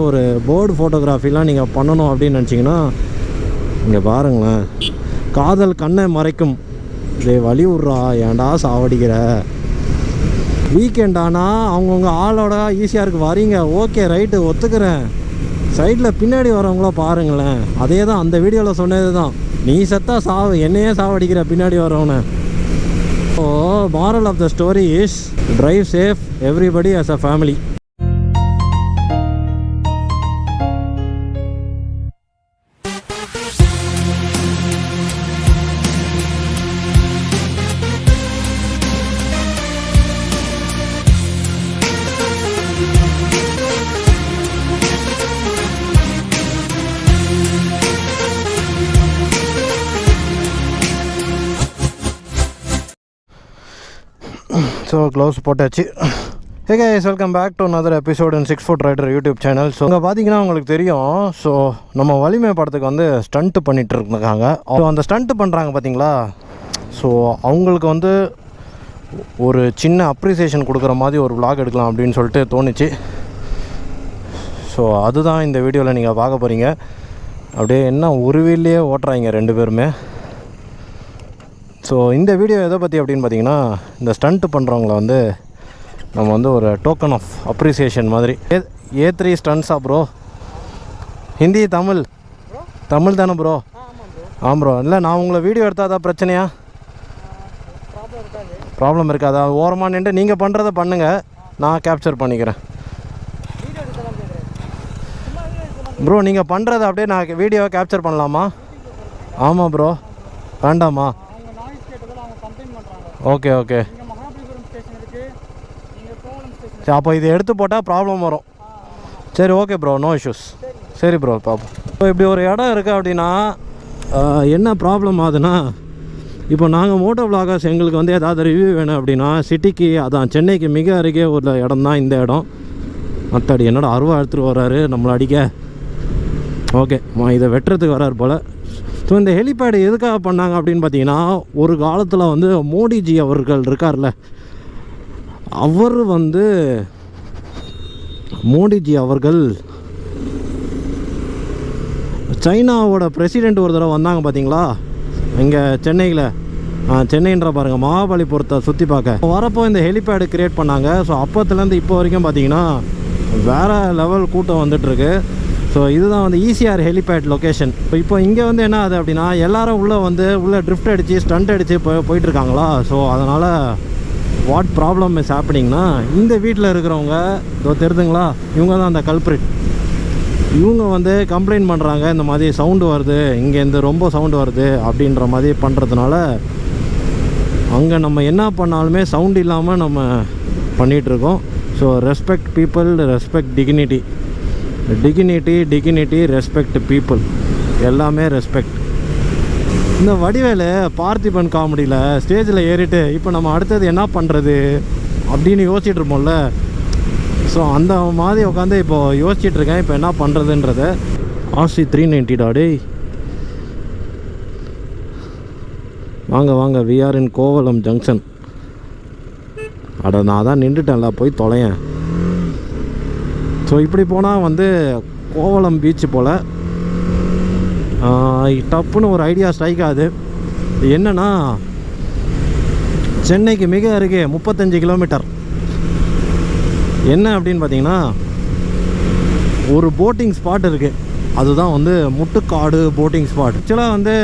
ஒரு போர்டு ஃபோட்டோகிராஃபிலாம் நீங்கள் பண்ணணும் அப்படின்னு நினச்சிங்கன்னா இங்கே பாருங்களேன், காதல் கண்ணை மறைக்கும். இதே வழி விட்றா, ஏன்டா சாவடிக்கிற. வீக்கெண்ட் ஆனால் அவங்கவுங்க ஆளோட ஈஸியாக வரீங்க, ஓகே ரைட்டு ஒத்துக்கிறேன். சைடில் பின்னாடி வரவங்கள பாருங்களேன், அதே தான் அந்த வீடியோவில் சொன்னது தான். நீ செத்தா சாவு, என்னையே சாவடிக்கிற பின்னாடி வரவனை. So moral of the story is drive safe, everybody as a family. So gloves போட்டாச்சு. Hey guys, welcome back to another episode in 6 Foot Rider YouTube channel. So இங்கே பார்த்தீங்கன்னா உங்களுக்கு தெரியும், ஸோ நம்ம வலிமை படத்துக்கு வந்து ஸ்டண்ட்டு பண்ணிகிட்டு இருக்காங்க. ஸோ அந்த ஸ்டண்ட்டு பண்ணுறாங்க பார்த்தீங்களா, ஸோ அவங்களுக்கு வந்து ஒரு சின்ன அப்ரிசியேஷன் கொடுக்குற மாதிரி ஒரு vlog எடுக்கலாம் அப்படின்னு சொல்லிட்டு தோணுச்சு. ஸோ அதுதான் இந்த வீடியோவில் நீங்கள் பார்க்க போகிறீங்க. அப்படியே என்ன ஒரு வீல்லையே ஓட்டுறாங்க ரெண்டு பேருமே. ஸோ இந்த வீடியோ எதை பற்றி அப்படின்னு பார்த்தீங்கன்னா, இந்த ஸ்டண்ட்டு பண்ணுறவங்கள வந்து நம்ம வந்து ஒரு டோக்கன் ஆஃப் அப்ரிசியேஷன் மாதிரி. A3 ஸ்டண்ட்ஸா ப்ரோ? ஹிந்தி தமிழ் தமிழ் தானே ப்ரோ? ஆம் ப்ரோ. இல்லை நான் உங்களை வீடியோ எடுத்தால் தான் பிரச்சனையா? ப்ராப்ளம் இருக்காதா? ஓரமாக நின்று நீங்கள் பண்ணுறதை பண்ணுங்கள், நான் கேப்சர் பண்ணிக்கிறேன். ப்ரோ நீங்கள் பண்ணுறதை அப்படியே நான் வீடியோவை கேப்சர் பண்ணலாமா? ஆமாம் ப்ரோ. வேண்டாமா? Okay okay. சரி, அப்போ இது எடுத்து போட்டால் ப்ராப்ளம் வரும். சரி ஓகே ப்ரோ, நோ இஷ்யூஸ். சரி ப்ரோ பார்ப்போம். இப்போ இப்படி ஒரு இடம் இருக்குது அப்படின்னா என்ன ப்ராப்ளம் ஆகுதுன்னா, இப்போ நாங்கள் மோட்டோவ்லாகர்ஸ் எங்களுக்கு வந்து ஏதாவது ரிவ்யூ வேணும் அப்படின்னா சிட்டிக்கு, அதான் சென்னைக்கு மிக அருகே ஒரு இடம் தான் இந்த இடம். மற்றடி என்னோட அருவா எடுத்துகிட்டு வர்றாரு நம்மளை அடிக்க. ஓகே, இதை வெட்டுறதுக்கு வர்றாரு போல். ஸோ இந்த ஹெலிபேடு எதுக்காக பண்ணாங்க அப்படின்னு பார்த்தீங்கன்னா, ஒரு காலத்தில் வந்து மோடிஜி அவர்கள் இருக்கார்ல, அவர் வந்து மோடிஜி அவர்கள் சைனாவோட பிரசிடெண்ட் ஒரு தடவை வந்தாங்க பார்த்தீங்களா இங்கே சென்னையில். சென்னைன்ற பாருங்கள், மகாபலிபுரத்தை சுற்றி பார்க்க வரப்போ இந்த ஹெலிபேடு க்ரியேட் பண்ணாங்க. ஸோ அப்போத்துலேருந்து இப்போ வரைக்கும் பார்த்தீங்கன்னா வேறு லெவல் கூட்டம் வந்துட்டுருக்கு. ஸோ இதுதான் வந்து ECR ஹெலிபேட் லொக்கேஷன். இப்போ இங்கே வந்து என்ன ஆகுது அப்படின்னா, எல்லோரும் உள்ளே ட்ரிஃப்ட் அடித்து ஸ்டண்ட் அடித்து போயிட்டுருக்காங்களா. ஸோ அதனால் வாட் ப்ராப்ளம் இஸ் ஹேப்பனிங்னா, இந்த வீட்டில் இருக்கிறவங்க தெரியுதுங்களா, இவங்க தான் அந்த கல்ப்ரிட். இவங்க வந்து கம்ப்ளைண்ட் பண்ணுறாங்க, இந்த மாதிரி சவுண்டு வருது, இங்கேருந்து ரொம்ப சவுண்டு வருது அப்படின்ற மாதிரி பண்ணுறதுனால அங்கே நம்ம என்ன பண்ணாலுமே சவுண்ட் இல்லாமல் நம்ம பண்ணிகிட்ருக்கோம். So respect people, respect dignity, dignity, respect people, எல்லாமே ரெஸ்பெக்ட். இந்த வடிவேலு பார்த்திபன் காமெடியில் ஸ்டேஜில் ஏறிட்டு இப்போ நம்ம அடுத்தது என்ன பண்ணுறது அப்படின்னு யோசிச்சுட்டு இருப்போம்ல. ஸோ அந்த மாதிரி உட்காந்து இப்போது யோசிச்சுட்ருக்கேன் இப்போ என்ன பண்ணுறதுன்றத. RC 390 டாடே, வாங்க வாங்க, VRN கோவலம் ஜங்ஷன். அட நான் தான் நின்றுட்டேன்ல, போய் தொலையேன். ஸோ இப்படி போனால் வந்து கோவலம் பீச்சு போல். டப்புன்னு ஒரு ஐடியா ஸ்ட்ரைக் ஆகுது. என்னென்னா, சென்னைக்கு மிக அருகே 35 கிலோமீட்டர். என்ன அப்படின்னு பார்த்தீங்கன்னா, ஒரு போட்டிங் ஸ்பாட் இருக்குது. அதுதான் வந்து முட்டுக்காடு போட்டிங் ஸ்பாட். ஆக்சுவலாக வந்து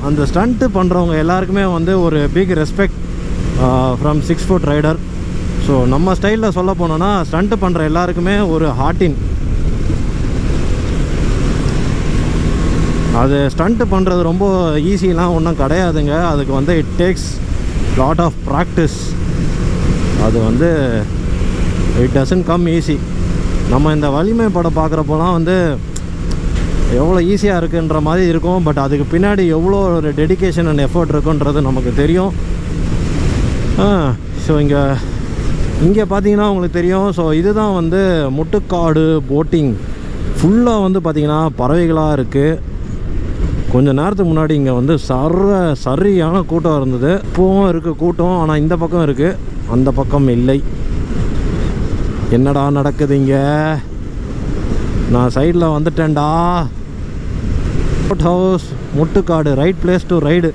அந்த ஸ்டண்ட்டு பண்ணுறவங்க எல்லாருக்குமே வந்து ஒரு big respect from 6 Foot Rider. So நம்ம ஸ்டைலில் சொல்ல போனோன்னா, ஸ்டண்ட்டு பண்ணுற எல்லாருக்குமே ஒரு ஹார்ட்டின். அது ஸ்டண்ட்டு பண்ணுறது ரொம்ப ஈஸிலாம் ஒன்றும் கிடையாதுங்க. அதுக்கு வந்து it takes lot of practice. அது வந்து இட் டசன்ட் கம் ஈஸி. நம்ம இந்த வலிமை படம் பார்க்குறப்போலாம் வந்து எவ்வளோ ஈஸியாக இருக்குன்ற மாதிரி இருக்கும். பட் அதுக்கு பின்னாடி எவ்வளோ ஒரு டெடிக்கேஷன் அண்ட் எஃபர்ட் இருக்குன்றது நமக்கு தெரியும். ஸோ இங்கே பார்த்தீங்கன்னா உங்களுக்கு தெரியும். ஸோ இதுதான் வந்து முட்டுக்காடு போட்டிங். ஃபுல்லாக வந்து பார்த்திங்கன்னா பறவைகளாக இருக்குது. கொஞ்சம் நேரத்துக்கு முன்னாடி இங்கே வந்து சரியான கூட்டம் இருந்தது. இப்போவும் இருக்குது கூட்டம், ஆனால் இந்த பக்கம் இருக்குது, அந்த பக்கம் இல்லை. என்னடா நடக்குது இங்கே? நான் சைடில் வந்துட்டேன்டா. Boat house Muttukadu, right place to ride.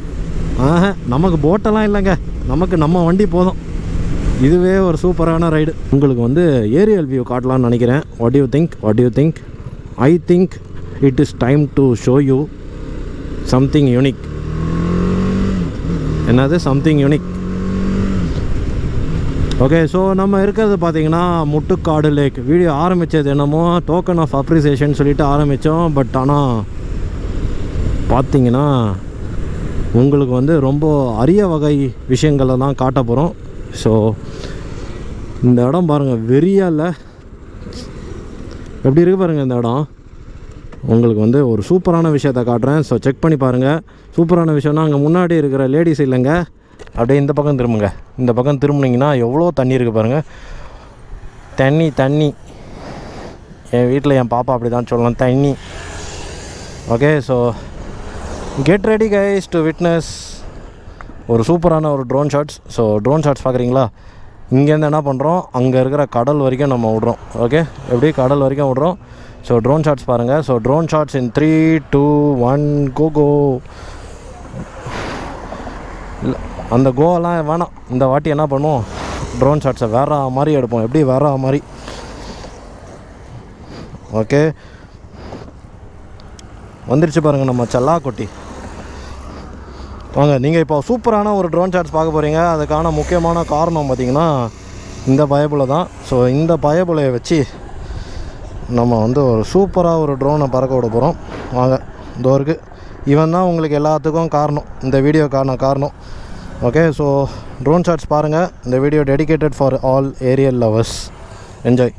நமக்கு போட்டெல்லாம் இல்லைங்க, நமக்கு நம்ம வண்டி போதும். இதுவே ஒரு சூப்பரான ரைடு. உங்களுக்கு வந்து ஏரியல் வியூ காட்டலான்னு நினைக்கிறேன். What you think? I think it is time to show you something unique. என்னது சம்திங் யூனிக்? ஓகே, ஸோ நம்ம இருக்கிறது பார்த்தீங்கன்னா முட்டுக்காடு லேக். வீடியோ ஆரம்பித்தது என்னமோ டோக்கன் ஆஃப் அப்ரிசியேஷன் சொல்லிட்டு ஆரம்பித்தோம். பட் ஆனால் பார்த்தீங்கன்னா உங்களுக்கு வந்து ரொம்ப அரிய வகை விஷயங்களை தான் காட்ட போகிறோம். ஸோ இந்த இடம் பாருங்கள், வெறியா இல்லை? எப்படி இருக்குது பாருங்கள் இந்த இடம். உங்களுக்கு வந்து ஒரு சூப்பரான விஷயத்தை காட்டுறேன். ஸோ செக் பண்ணி பாருங்கள். சூப்பரான விஷயம்னா அங்கே முன்னாடி இருக்கிற லேடிஸ் இல்லைங்க, அப்படியே இந்த பக்கம் திரும்புங்க. இந்த பக்கம் திரும்பினீங்கன்னா எவ்வளோ தண்ணி இருக்குது பாருங்கள். தண்ணி என் வீட்டில் என் பாப்பா அப்படி தான் சொல்லலாம், தண்ணி. Okay, so get ready guys to witness ஒரு சூப்பரான ஒரு drone shots. So drone shots பார்க்குறீங்களா? இங்கேருந்து என்ன பண்ணுறோம், அங்கே இருக்கிற கடல் வரைக்கும் நம்ம விட்றோம். ஓகே, எப்படி கடல் வரைக்கும் விட்றோம். ஸோ ட்ரோன் ஷாட்ஸ் பாருங்கள். ஸோ ட்ரோன் ஷாட்ஸ் இன் 3, 2, 1 கோ. இல்லை, அந்த கோவெல்லாம் வேணாம். இந்த வாட்டி என்ன பண்ணுவோம், ட்ரோன் ஷாட்ஸை வேற மாதிரி எடுப்போம். எப்படி வேற மாதிரி? ஓகே, வந்துருச்சு பாருங்கள் நம்ம செல்லாக்குட்டி. வாங்க, நீங்கள் இப்போ சூப்பரான ஒரு ட்ரோன் ஷாட்ஸ் பார்க்க போகிறீங்க. அதுக்கான முக்கியமான காரணம் பார்த்திங்கன்னா இந்த பயபுலை தான். ஸோ இந்த பயபுலையை வச்சு நம்ம வந்து ஒரு சூப்பராக ஒரு ட்ரோனை பறக்க விட போகிறோம். வாங்க, இதோ இருக்குது. இவன் தான் உங்களுக்கு எல்லாத்துக்கும் காரணம், இந்த வீடியோக்கான காரணம். ஓகே, ஸோ ட்ரோன் ஷாட்ஸ் பாருங்கள். இந்த video dedicated for all aerial lovers. Enjoy.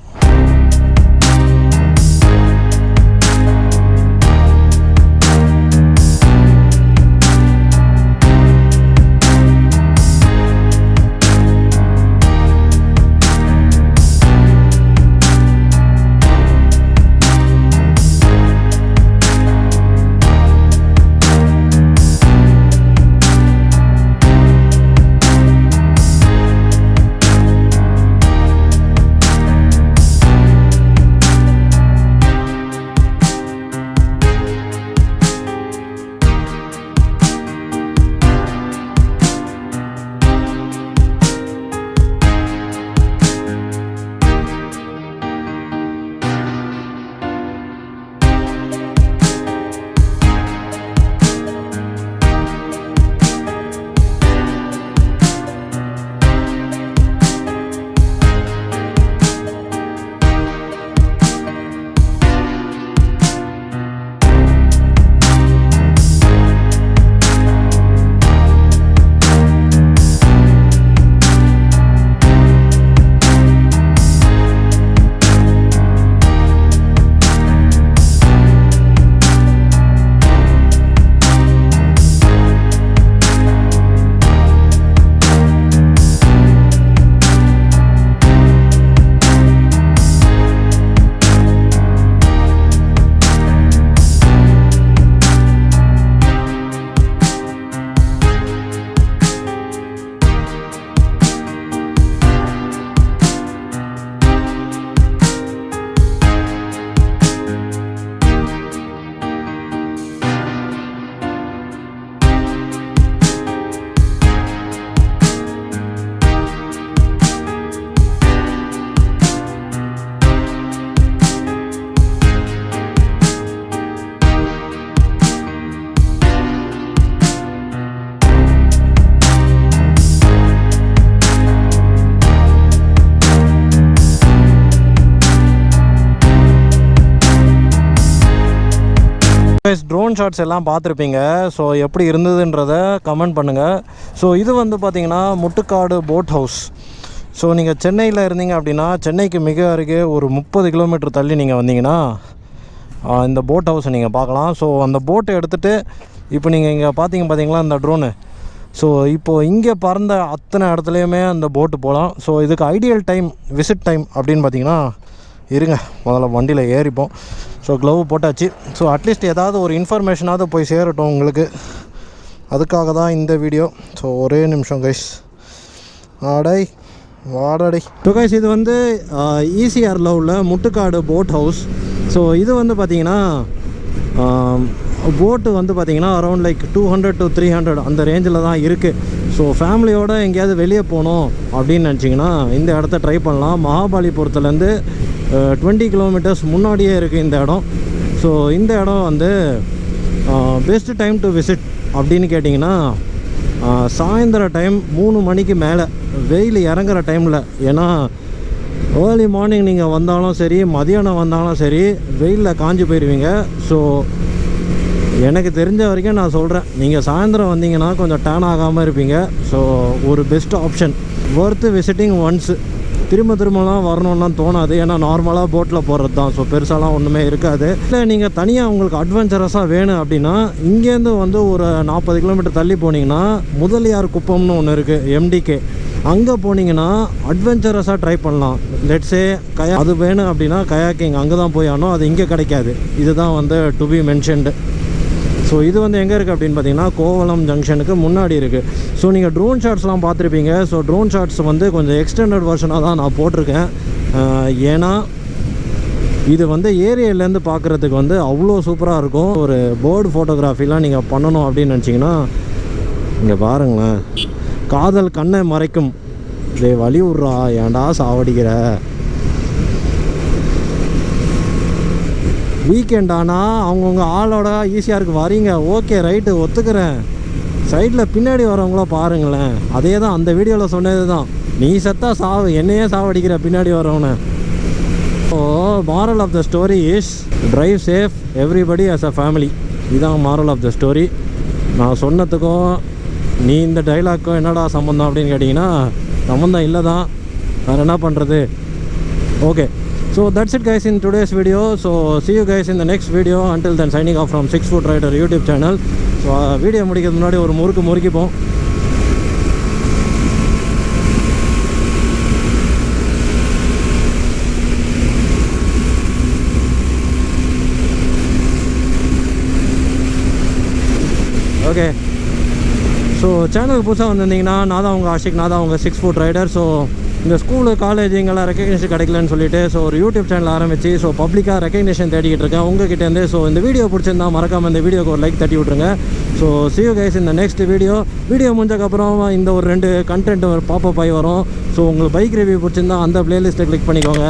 Drone shots எல்லாம் பார்த்துருப்பீங்க. ஸோ எப்படி இருந்ததுன்றதை கமெண்ட் பண்ணுங்கள். ஸோ இது வந்து பார்த்திங்கன்னா முட்டுக்காடு போட் ஹவுஸ். ஸோ நீங்கள் சென்னையில் இருந்தீங்க அப்படின்னா, சென்னைக்கு மிக அருகே ஒரு 30 கிலோமீட்டர் தள்ளி நீங்கள் வந்தீங்கன்னா இந்த போட் ஹவுஸை நீங்கள் பார்க்கலாம். ஸோ அந்த போட்டை எடுத்துகிட்டு இப்போ நீங்கள் இங்கே பார்த்தீங்களா இந்த ட்ரோனு. ஸோ இப்போது இங்கே பறந்த அத்தனை இடத்துலையுமே அந்த போட்டு போகலாம். ஸோ இதுக்கு ஐடியல் டைம், விசிட் டைம் அப்படின்னு பார்த்தீங்கன்னா, இருங்க முதல்ல வண்டியில் ஏறிப்போம். ஸோ க்ளவ் போட்டாச்சு. ஸோ அட்லீஸ்ட் ஏதாவது ஒரு இன்ஃபர்மேஷனாவது போய் சேரட்டும் உங்களுக்கு, அதுக்காக தான் இந்த வீடியோ. ஸோ ஒரே நிமிஷம் கைஸ், ஆடை வாடடை. ஸோ கைஸ், இது வந்து ECRல உள்ள Muttukadu boat house. So so இது வந்து பார்த்திங்கன்னா போட்டு வந்து பார்த்திங்கன்னா அரௌண்ட் லைக் 200 to 300 அந்த ரேஞ்சில் தான் இருக்குது. ஸோ ஃபேமிலியோடு எங்கேயாவது வெளியே போகணும் அப்படின்னு நினச்சிங்கன்னா இந்த இடத்த ட்ரை பண்ணலாம். மகாபலிபுரத்துலேருந்து 20 கிலோமீட்டர்ஸ் முன்னாடியே இருக்குது இந்த இடம். ஸோ இந்த இடம் வந்து பெஸ்ட் டைம் டு விசிட் அப்படின்னு கேட்டிங்கன்னா சாயந்தர டைம் 3 மணிக்கு மேலே வெயில் இறங்குற டைமில். ஏன்னா ஏர்லி மார்னிங் நீங்கள் வந்தாலும் சரி, மதியானம் வந்தாலும் சரி, வெயிலில் காஞ்சி போயிடுவீங்க. ஸோ எனக்கு தெரிஞ்ச வரைக்கும் நான் சொல்கிறேன், நீங்கள் சாயந்தரம் வந்தீங்கன்னா கொஞ்சம் டேன் ஆகாமல் இருப்பீங்க. ஸோ ஒரு best option, worth visiting once. திரும்பலாம் வரணும்லாம் தோணாது, ஏன்னா நார்மலாக போட்டில் போகிறது தான். ஸோ பெருசாலாம் ஒன்றுமே இருக்காது. இல்லை நீங்கள் தனியாக உங்களுக்கு அட்வென்ச்சரஸாக வேணும் அப்படின்னா இங்கேருந்து வந்து ஒரு 40 கிலோமீட்டர் தள்ளி போனீங்கன்னா முதலியார் குப்பம்னு ஒன்று இருக்குது, MDK. அங்கே போனீங்கன்னா அட்வென்ச்சரஸாக ட்ரை பண்ணலாம். லெட்ஸே அது வேணும் அப்படின்னா கயாக்கிங் அங்கே தான் போய் ஆனோம், அது இங்கே கிடைக்காது. இதுதான் வந்து டு பி மென்ஷன்டு. ஸோ இது வந்து எங்கே இருக்குது அப்படின்னு பார்த்தீங்கன்னா கோவளம் ஜங்ஷனுக்கு முன்னாடி இருக்குது. ஸோ நீங்கள் ட்ரோன் ஷாட்ஸ்லாம் பார்த்துருப்பீங்க. ஸோ ட்ரோன் ஷாட்ஸ் வந்து கொஞ்சம் எக்ஸ்டெண்டட் வெர்ஷனாக தான் நான் போட்டிருக்கேன். ஏன்னா இது வந்து ஏரியாலேருந்து பார்க்குறதுக்கு வந்து அவ்வளோ சூப்பராக இருக்கும். ஒரு பேர்டு ஃபோட்டோகிராஃபிலாம் நீங்கள் பண்ணணும் அப்படின்னு நினச்சிங்கன்னா இங்கே பாருங்களேன், காதல் கண்ணை மறைக்கும். இதே வழி விட்றா, ஏன்டா சாவடிக்கிற. வீக்கெண்ட் ஆனால் அவங்கவுங்க ஆளோட ECRக்கு வரீங்க, ஓகே ரைட்டு ஒத்துக்கிறேன். சைடில் பின்னாடி வரவங்கள பாருங்களேன், அதே தான் அந்த வீடியோவில் சொன்னது தான். நீ செத்தா சாவு, என்னையே சாவடிக்கிற பின்னாடி வரவனை. So moral of the story is drive safe, everybody as a family. இதுதான் மாரல் ஆஃப் த ஸ்டோரி. நான் சொன்னதுக்கும் நீ இந்த டைலாக்கும் என்னடா சம்மந்தம் அப்படின்னு கேட்டிங்கன்னா சம்மந்தம் இல்லை தான், வேறு என்ன பண்ணுறது. Okay, so that's it guys in today's video. So see you guys in the next video. Until then, signing off from 6 Foot Rider YouTube channel. So video முடிக்கிறதுக்கு முன்னாடி ஒரு முறுக்கிப்போம். ஓகே, ஸோ சேனல் புதுசாக வந்திருந்தீங்கன்னா நான் தான் உங்கள் ஆஷிக், நான் தான் உங்கள் 6 Foot Rider. ஸோ இந்த ஸ்கூலு காலேஜ் இங்கெல்லாம் ரெக்கக்னேஷன் கிடைக்கலன்னு சொல்லிட்டு ஸோ ஒரு யூடியூப் சேனல் ஆரம்பித்து ஸோ பப்ளிக்காக ரெக்கக்னேஷன் தேடிக்கிட்டு இருக்கேன் உங்ககிட்டேருந்து. ஸோ இந்த வீடியோ பிடிச்சிருந்தா மறக்காமல் இந்த வீடியோக்கு ஒரு லைக் தட்டி விட்ருங்க. So see you guys in the next video முடிஞ்சக்கப்புறம் இந்த ஒரு 2 கண்டென்ட் பாப்பப் ஆகி வரும். ஸோ உங்களுக்கு பைக் ரிவ்யூ பிடிச்சிருந்தா அந்த பிளேலிஸ்ட்டை கிளிக் பண்ணிக்கோங்க,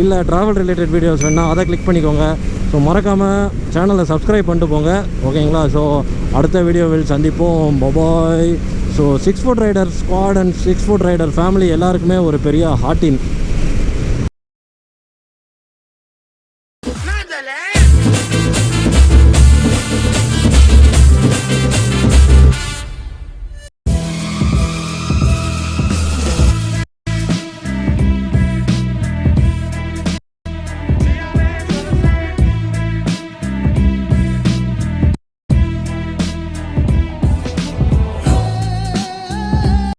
இல்லை ட்ராவல் ரிலேட்டட் வீடியோஸ் வேணால் அதை கிளிக் பண்ணிக்கோங்க. ஸோ மறக்காமல் சேனலை சப்ஸ்கிரைப் பண்ணிட்டு போங்க, ஓகேங்களா? ஸோ அடுத்த வீடியோவில் சந்திப்போம். Bye. So 6 Foot Rider squad and 6 Foot Rider family எல்லாருக்குமே ஒரு பெரிய ஹார்ட்டின்.